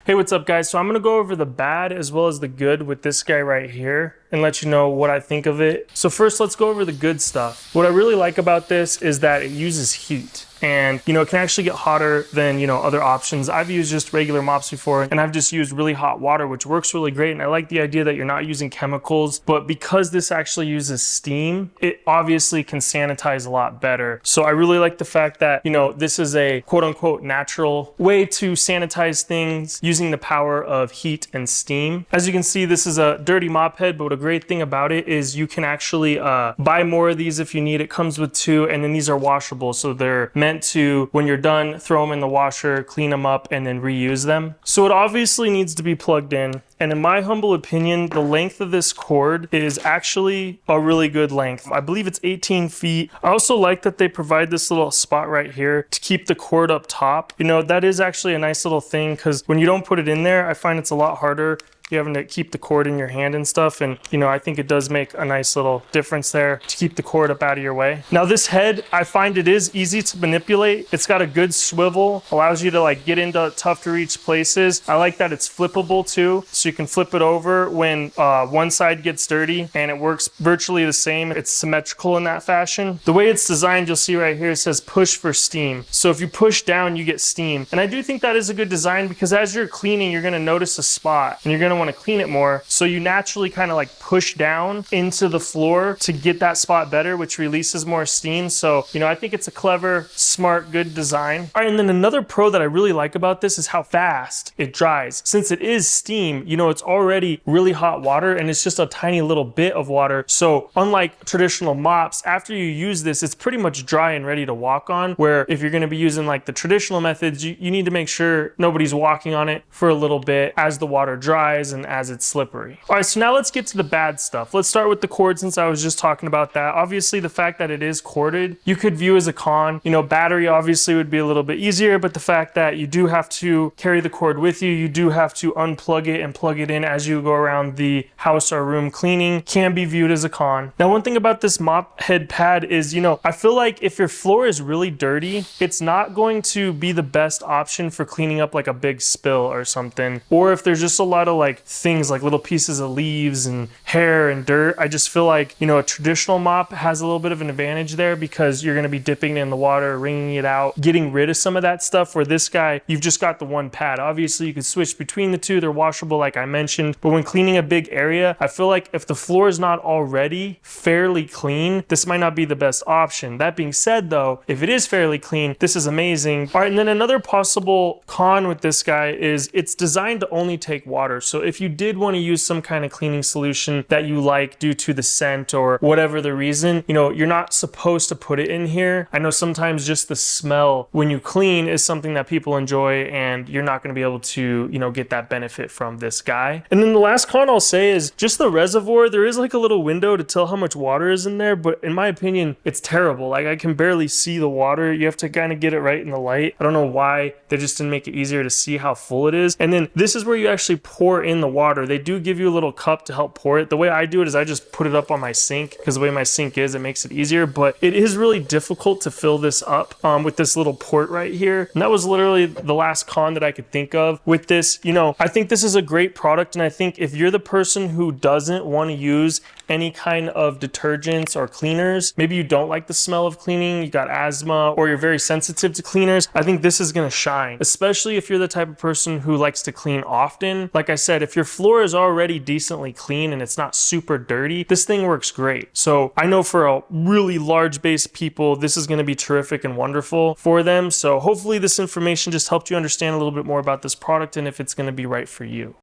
Hey, what's up guys? So I'm gonna go over the bad as well as the good with this guy right here and let you know what I think of it. So first, let's go over the good stuff. What I really like about this is that it uses heat. And it can actually get hotter than other options. I've used just regular mops before, and I've just used really hot water, which works really great. And I like the idea that you're not using chemicals, but because this actually uses steam, it obviously can sanitize a lot better. So I really like the fact that this is a quote unquote natural way to sanitize things using the power of heat and steam. As you can see, this is a dirty mop head, but a great thing about it is you can actually buy more of these if you need. It comes with 2, and then these are washable, so they're meant to, when you're done, throw them in the washer, clean them up, and then reuse them. So it obviously needs to be plugged in. And in my humble opinion, the length of this cord is actually a really good length. I believe it's 18 feet. I also like that they provide this little spot right here to keep the cord up top. That is actually a nice little thing, because when you don't put it in there, I find it's a lot harder. You're having to keep the cord in your hand and stuff. And I think it does make a nice little difference there to keep the cord up out of your way. Now this head, I find it is easy to manipulate. It's got a good swivel, allows you to get into tough to reach places. I like that it's flippable too. So you can flip it over when one side gets dirty, and it works virtually the same. It's symmetrical in that fashion. The way it's designed, you'll see right here, it says push for steam. So if you push down, you get steam. And I do think that is a good design, because as you're cleaning, you're gonna notice a spot and you're gonna want to clean it more. So you naturally kind of push down into the floor to get that spot better, which releases more steam. So, I think it's a clever, smart, good design. All right, and then another pro that I really like about this is how fast it dries. Since it is steam, it's already really hot water, and it's just a tiny little bit of water. So unlike traditional mops, after you use this, it's pretty much dry and ready to walk on, where if you're going to be using the traditional methods, you need to make sure nobody's walking on it for a little bit as the water dries and as it's slippery. All right, so now let's get to the bad stuff. Let's start with the cord, since I was just talking about that. Obviously, the fact that it is corded, you could view as a con. Battery obviously would be a little bit easier, but the fact that you do have to carry the cord with you, you do have to unplug it and plug it in as you go around the house or room cleaning, can be viewed as a con. Now, one thing about this mop head pad is, I feel like if your floor is really dirty, it's not going to be the best option for cleaning up a big spill or something. Or if there's just a lot of things like little pieces of leaves and hair and dirt, I just feel like a traditional mop has a little bit of an advantage there, because you're going to be dipping it in the water, wringing it out, getting rid of some of that stuff, where this guy, you've just got the one pad. Obviously you could switch between the two, they're washable like I mentioned, but when cleaning a big area, I feel like if the floor is not already fairly clean, this might not be the best option. That being said though, if it is fairly clean, this is amazing. All right, and then another possible con with this guy is it's designed to only take water. So if you did want to use some kind of cleaning solution that you like due to the scent or whatever the reason, you're not supposed to put it in here. I know sometimes just the smell when you clean is something that people enjoy, and you're not going to be able to, get that benefit from this guy. And then the last con I'll say is just the reservoir. There is a little window to tell how much water is in there, but in my opinion, it's terrible. I can barely see the water. You have to kind of get it right in the light. I don't know why they just didn't make it easier to see how full it is. And then this is where you actually pour in the water. They do give you a little cup to help pour it. The way I do it is I just put it up on my sink, because the way my sink is, it makes it easier, but it is really difficult to fill this up with this little port right here. And that was literally the last con that I could think of with this. I think this is a great product, and I think if you're the person who doesn't want to use any kind of detergents or cleaners, maybe you don't like the smell of cleaning, you got asthma, or you're very sensitive to cleaners, I think this is going to shine, especially if you're the type of person who likes to clean often. Like I said, if your floor is already decently clean and it's not super dirty, this thing works great. So I know for a really large base of people, this is going to be terrific and wonderful for them. So hopefully this information just helped you understand a little bit more about this product and if it's going to be right for you.